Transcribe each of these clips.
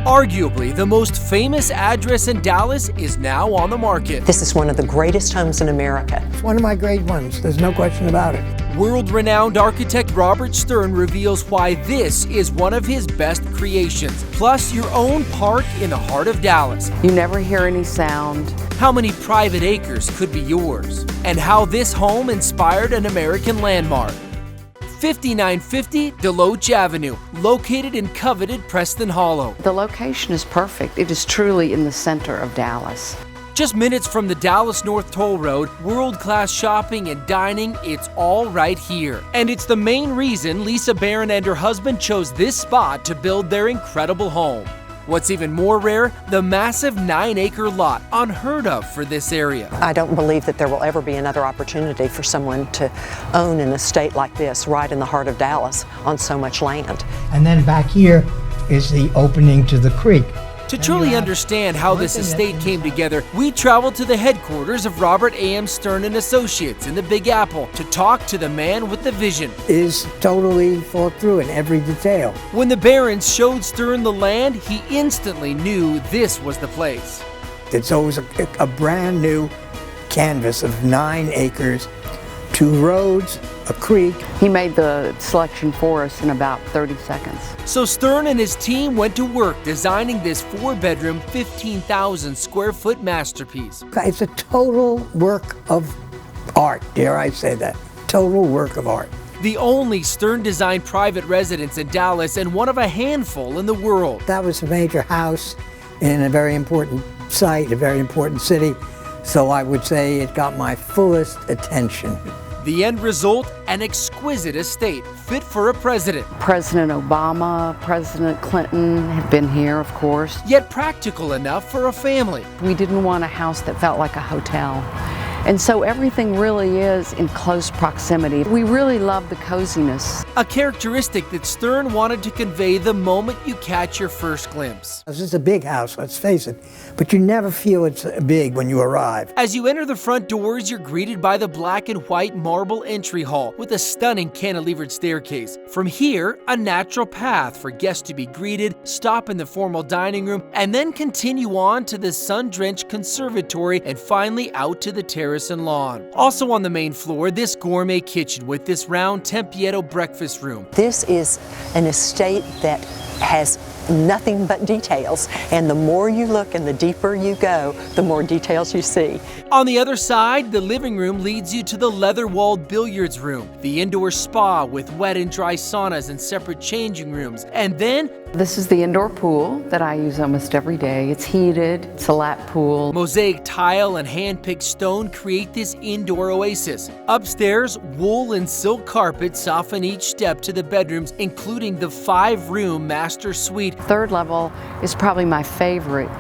Arguably, the most famous address in Dallas is now on the market. This is one of the greatest homes in America. It's one of my great ones, there's no question about it. World-renowned architect Robert Stern reveals why this is one of his best creations, plus your own park in the heart of Dallas. You never hear any sound. How many private acres could be yours? And how this home inspired an American landmark. 5950 Deloache Avenue, located in coveted Preston Hollow. The location is perfect. It is truly in the center of Dallas. Just minutes from the Dallas North Toll Road, world-class shopping and dining, it's all right here. And it's the main reason Lisa Barron and her husband chose this spot to build their incredible home. What's even more rare, the massive 9-acre lot, unheard of for this area. I don't believe that there will ever be another opportunity for someone to own an estate like this right in the heart of Dallas on so much land. And then back here is the opening to the creek. To truly understand how this estate came together, we traveled to the headquarters of Robert A.M. Stern & Associates in the Big Apple to talk to the man with the vision. Is totally thought through in every detail. When the Barons showed Stern the land, he instantly knew this was the place. It's always a brand new canvas of 9 acres, 2 roads, a creek. He made the selection for us in about 30 seconds. So Stern and his team went to work designing this 4-bedroom, 15,000 square foot masterpiece. It's a total work of art, dare I say that. Total work of art. The only Stern-designed private residence in Dallas and one of a handful in the world. That was a major house in a very important site, a very important city. So I would say it got my fullest attention. The end result, an exquisite estate fit for a president. President Obama, President Clinton have been here, of course. Yet practical enough for a family. We didn't want a house that felt like a hotel. And so everything really is in close proximity. We really love the coziness. A characteristic that Stern wanted to convey the moment you catch your first glimpse. This is a big house, let's face it, but you never feel it's big when you arrive. As you enter the front doors, you're greeted by the black and white marble entry hall with a stunning cantilevered staircase. From here, a natural path for guests to be greeted, stop in the formal dining room, and then continue on to the sun-drenched conservatory and finally out to the terrace and lawn. Also on the main floor, this gourmet kitchen with this round Tempietto breakfast room. This is an estate that has nothing but details, and the more you look and the deeper you go, the more details you see. On the other side, the living room leads you to the leather-walled billiards room, the indoor spa with wet and dry saunas and separate changing rooms, and then this is the indoor pool that I use almost every day. It's heated, it's a lap pool. Mosaic tile and hand-picked stone create this indoor oasis. Upstairs, wool and silk carpet soften each step to the bedrooms, including the 5-room master suite. Third level is probably my favorite,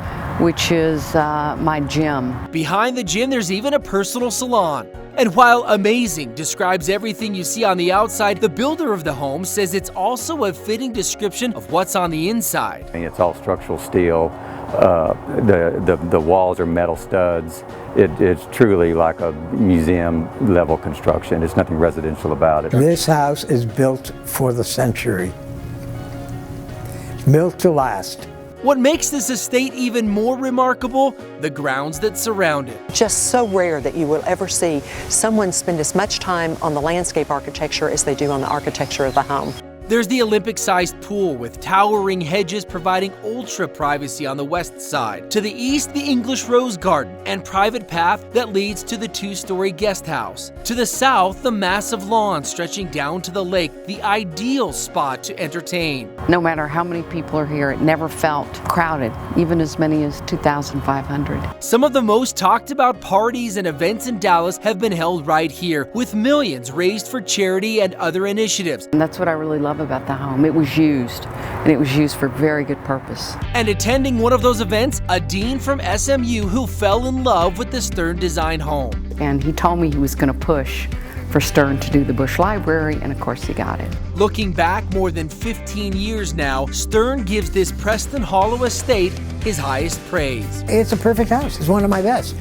which is my gym. Behind the gym, there's even a personal salon. And while amazing describes everything you see on the outside, the builder of the home says it's also a fitting description of what's on the inside. It's all structural steel. The walls are metal studs. It's truly like a museum level construction. There's nothing residential about it. This house is built for the century. Built to last. What makes this estate even more remarkable? The grounds that surround it. Just so rare that you will ever see someone spend as much time on the landscape architecture as they do on the architecture of the home. There's the Olympic-sized pool with towering hedges providing ultra privacy on the west side. To the east, the English rose garden and private path that leads to the 2-story guest house. To the south, the massive lawn stretching down to the lake, the ideal spot to entertain. No matter how many people are here, it never felt crowded, even as many as 2,500. Some of the most talked about parties and events in Dallas have been held right here, with millions raised for charity and other initiatives. And that's what I really love about the home. It was used, and it was used for very good purpose. And attending one of those events, a dean from SMU who fell in love with the Stern design home. And he told me he was going to push for Stern to do the Bush Library, and of course he got it. Looking back more than 15 years now, Stern gives this Preston Hollow estate his highest praise. It's a perfect house. It's one of my best.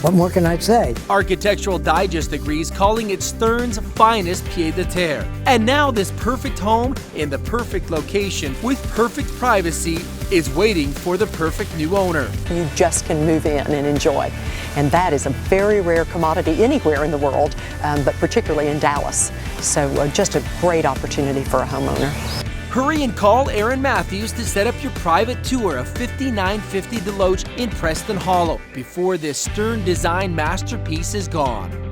What more can I say? Architectural Digest agrees, calling it Stern's finest pied-à-terre. And now this perfect home in the perfect location with perfect privacy is waiting for the perfect new owner. You just can move in and enjoy. And that is a very rare commodity anywhere in the world, but particularly in Dallas. So just a great opportunity for a homeowner. Hurry and call Aaron Matthews to set up your private tour of 5950 Deloache in Preston Hollow before this stern design masterpiece is gone.